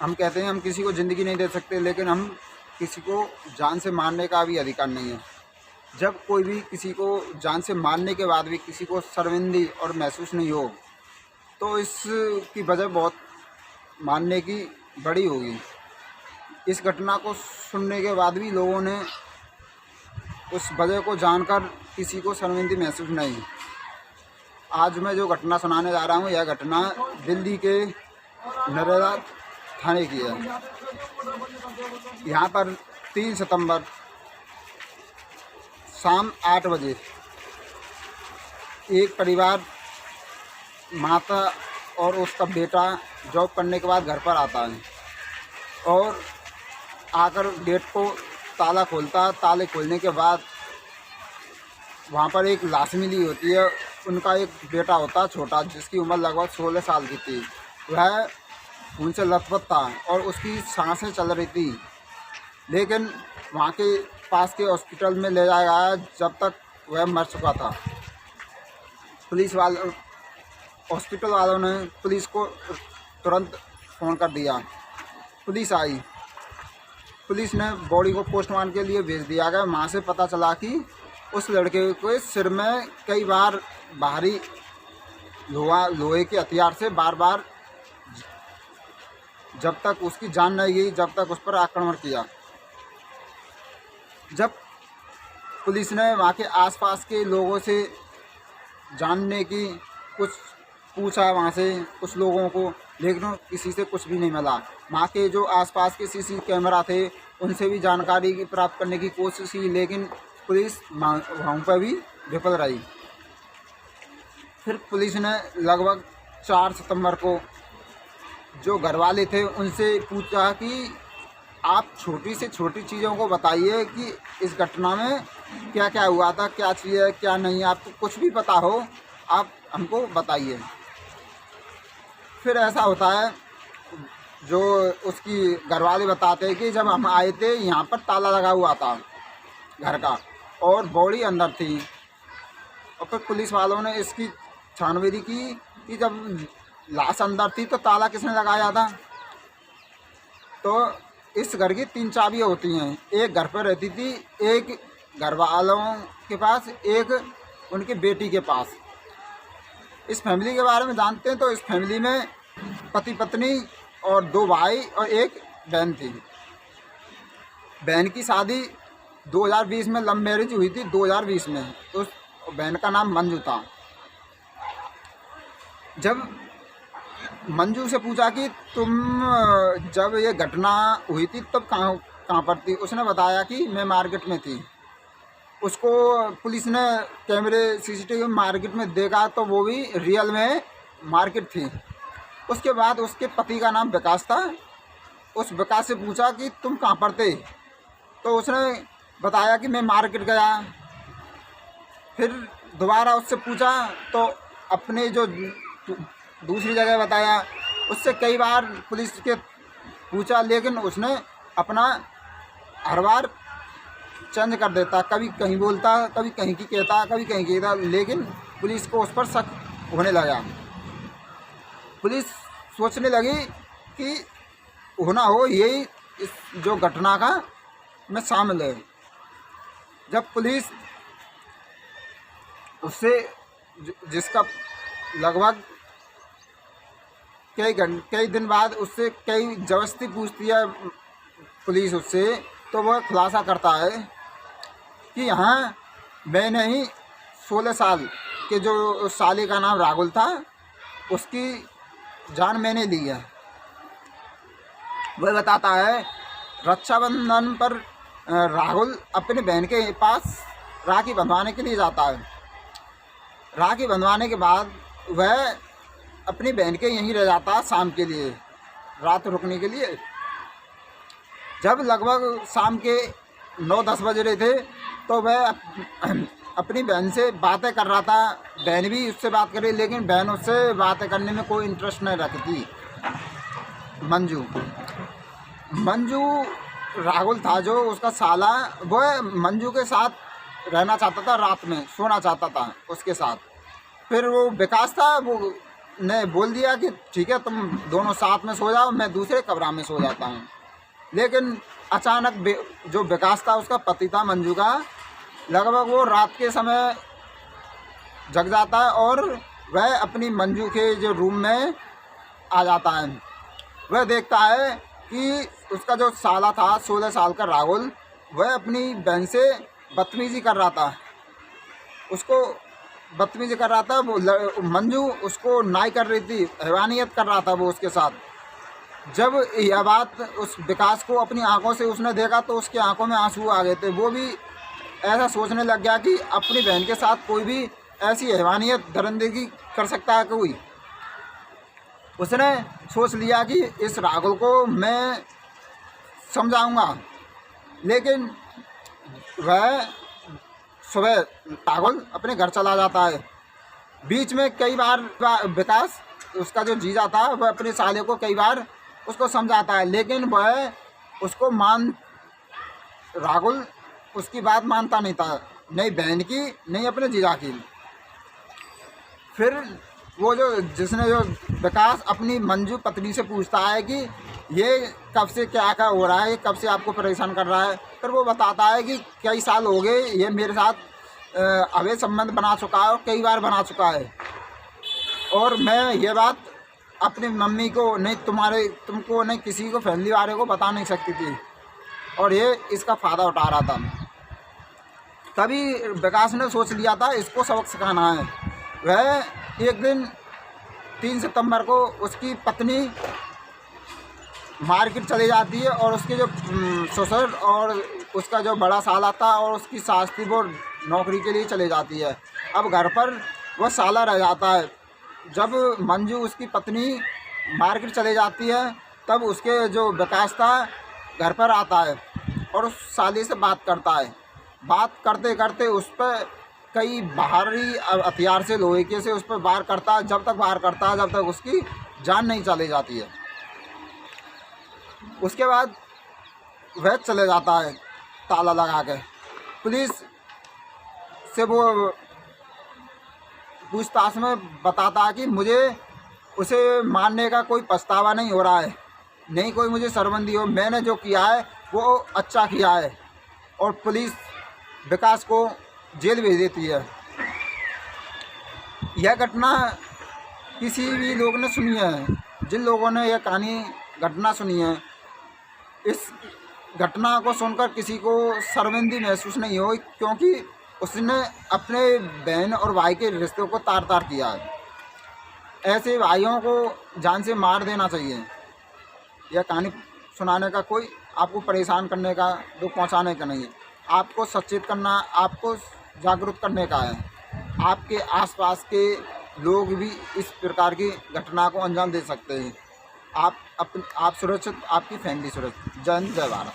हम कहते हैं हम किसी को ज़िंदगी नहीं दे सकते, लेकिन हम किसी को जान से मारने का भी अधिकार नहीं है। जब कोई भी किसी को जान से मारने के बाद भी किसी को शर्मिंदगी और महसूस नहीं हो, तो इसकी वजह बहुत मानने की बड़ी होगी। इस घटना को सुनने के बाद भी लोगों ने उस वजह को जानकर किसी को शर्मिंदगी महसूस नहीं। आज मैं जो घटना सुनाने जा रहा हूँ, यह घटना दिल्ली के नरेला थाने की है। यहाँ पर 3 सितंबर शाम 8 बजे एक परिवार, माता और उसका बेटा जॉब करने के बाद घर पर आता है और आकर गेट को ताला खोलता। ताले खोलने के बाद वहाँ पर एक लाश मिली होती है। उनका एक बेटा होता छोटा, जिसकी उम्र लगभग 16 साल की थी। वह खून से लथपथ था और उसकी सांसें चल रही थी, लेकिन वहाँ के पास के हॉस्पिटल में ले जाया गया जब तक वह मर चुका था। हॉस्पिटल वालों ने पुलिस को तुरंत फ़ोन कर दिया। पुलिस आई। पुलिस ने बॉडी को पोस्टमार्टम के लिए भेज दिया गया। वहाँ से पता चला कि उस लड़के के सिर में कई बार भारी लोहे के हथियार से बार बार, जब तक उसकी जान नहीं गई, जब तक उस पर आक्रमण किया। जब पुलिस ने वहाँ के आसपास के लोगों से जानने की कुछ पूछा, वहाँ से कुछ लोगों को, लेकिन किसी से कुछ भी नहीं मिला। वहाँ के जो आसपास के सीसी कैमरा थे उनसे भी जानकारी प्राप्त करने की कोशिश की, लेकिन पुलिस वहाँ पर भी विफल रही। फिर पुलिस ने लगभग 4 सितंबर को जो घरवाले थे उनसे पूछा कि आप छोटी से छोटी चीज़ों को बताइए कि इस घटना में क्या क्या हुआ था, क्या चीज़ है क्या नहीं, आपको कुछ भी पता हो आप हमको बताइए। फिर ऐसा होता है, जो उसकी घरवाले बताते हैं कि जब हम आए थे यहाँ पर ताला लगा हुआ था घर का और बॉडी अंदर थी। और फिर पुलिस वालों ने इसकी छानबीन की कि जब लाश अंदर थी तो ताला किसने लगाया था। तो इस घर की 3 चाबियाँ होती हैं। एक घर पर रहती थी, एक घर वालों के पास, एक उनकी बेटी के पास। इस फैमिली के बारे में जानते हैं तो इस फैमिली में पति पत्नी और 2 भाई और एक बहन थी। बहन की शादी 2020 में लव मैरिज हुई थी, 2020 में। उस बहन का नाम मंजू था। जब मंजू से पूछा कि तुम जब ये घटना हुई थी तब कहाँ पर थी, उसने बताया कि मैं मार्केट में थी। उसको पुलिस ने कैमरे सीसीटीवी मार्केट में देखा तो वो भी रियल में मार्केट थी। उसके बाद उसके पति का नाम विकास था। उस विकास से पूछा कि तुम कहाँ पर थे, तो उसने बताया कि मैं मार्केट गया। फिर दोबारा उससे पूछा तो अपने जो दूसरी जगह बताया। उससे कई बार पुलिस के पूछा, लेकिन उसने अपना हर बार चेंज कर देता, कभी कहीं बोलता, कभी कहीं की कहता, कभी कहीं कहता, लेकिन पुलिस को उस पर शक होने लगा। पुलिस सोचने लगी कि होना हो यही इस जो घटना का में शामिल है। जब पुलिस उससे जिसका लगभग कई दिन बाद उससे कई ज़बरदस्ती पूछती है पुलिस उससे, तो वह खुलासा करता है कि यहाँ मैंने ही 16 साल के जो साले का नाम राहुल था उसकी जान मैंने ली है। वह बताता है रक्षाबंधन पर राहुल अपने बहन के पास राखी बंधवाने के लिए जाता है। राखी बंधवाने के बाद वह अपनी बहन के यहीं रह जाता शाम के लिए, रात रुकने के लिए। जब लगभग शाम के 9-10 बज रहे थे तो वह अपनी बहन से बातें कर रहा था। बहन भी उससे बात कर रही, लेकिन बहन उससे बातें करने में कोई इंटरेस्ट नहीं रखती। मंजू राहुल था जो उसका साला, वह मंजू के साथ रहना चाहता था, रात में सोना चाहता था उसके साथ। फिर वो विकास था, वो ने बोल दिया कि ठीक है तुम दोनों साथ में सो जाओ, मैं दूसरे कमरा में सो जाता हूँ। लेकिन अचानक जो विकास था उसका पति था मंजू का, लगभग वो रात के समय जग जाता है और वह अपनी मंजू के जो रूम में आ जाता है। वह देखता है कि उसका जो साला था 16 साल का राहुल, वह अपनी बहन से बदतमीजी कर रहा था, उसको बदतमीजी कर रहा था। वो मंजू उसको नाई कर रही थी, हैवानियत कर रहा था वो उसके साथ। जब यह बात उस विकास को अपनी आंखों से उसने देखा तो उसकी आंखों में आंसू आ गए थे। वो भी ऐसा सोचने लग गया कि अपनी बहन के साथ कोई भी ऐसी हैवानियत दरिंदगी कर सकता है कोई। उसने सोच लिया कि इस राहुल को मैं समझाऊंगा। लेकिन वह सुबह राहुल अपने घर चला जाता है। बीच में कई बार विकास, उसका जो जीजा था, वह अपने साले को कई बार उसको समझाता है, लेकिन वह उसको राहुल उसकी बात मानता नहीं था, नहीं बहन की नहीं अपने जीजा की। फिर वो जिसने विकास अपनी मंजू पत्नी से पूछता है कि ये कब से क्या क्या हो रहा है, कब से आपको परेशान कर रहा है। फिर वो बताता है कि कई साल हो गए ये मेरे साथ अवैध संबंध बना चुका है और कई बार बना चुका है, और मैं ये बात अपनी मम्मी को नहीं, तुमको नहीं, किसी को फैमिली वाले को बता नहीं सकती थी, और ये इसका फ़ायदा उठा रहा था। तभी विकास ने सोच लिया था इसको सबक सिखाना है। वह एक दिन 3 सितंबर को उसकी पत्नी मार्केट चली जाती है और उसके जो ससुर और उसका जो बड़ा साला था और उसकी सास थी वो नौकरी के लिए चले जाती है। अब घर पर वह साला रह जाता है। जब मंजू उसकी पत्नी मार्केट चले जाती है तब उसके जो विकास था घर पर आता है और उस साली से बात करता है। बात करते करते उस पर कई बाहरी हथियार से, लोहे के से उस पर वार करता है, जब तक वार करता है जब तक उसकी जान नहीं चली जाती है। उसके बाद वह चले जाता है ताला लगा के। पुलिस से वो पूछताछ में बताता है कि मुझे उसे मारने का कोई पछतावा नहीं हो रहा है, नहीं कोई मुझे शर्मिंदगी हो, मैंने जो किया है वो अच्छा किया है। और पुलिस विकास को जेल भेज देती है। यह घटना किसी भी लोग ने सुनी है, जिन लोगों ने यह कहानी घटना सुनी है, इस घटना को सुनकर किसी को शर्मिंदगी महसूस नहीं हो, क्योंकि उसने अपने बहन और भाई के रिश्तों को तार तार किया है। ऐसे भाइयों को जान से मार देना चाहिए। यह कहानी सुनाने का कोई आपको परेशान करने का, दुख पहुंचाने का नहीं है, आपको सचेत करना, आपको जागरूक करने का है। आपके आसपास के लोग भी इस प्रकार की घटना को अंजाम दे सकते हैं। आप सुरक्षित, आपकी फैमिली सुरक्षित। जय हिंद, जय भारत।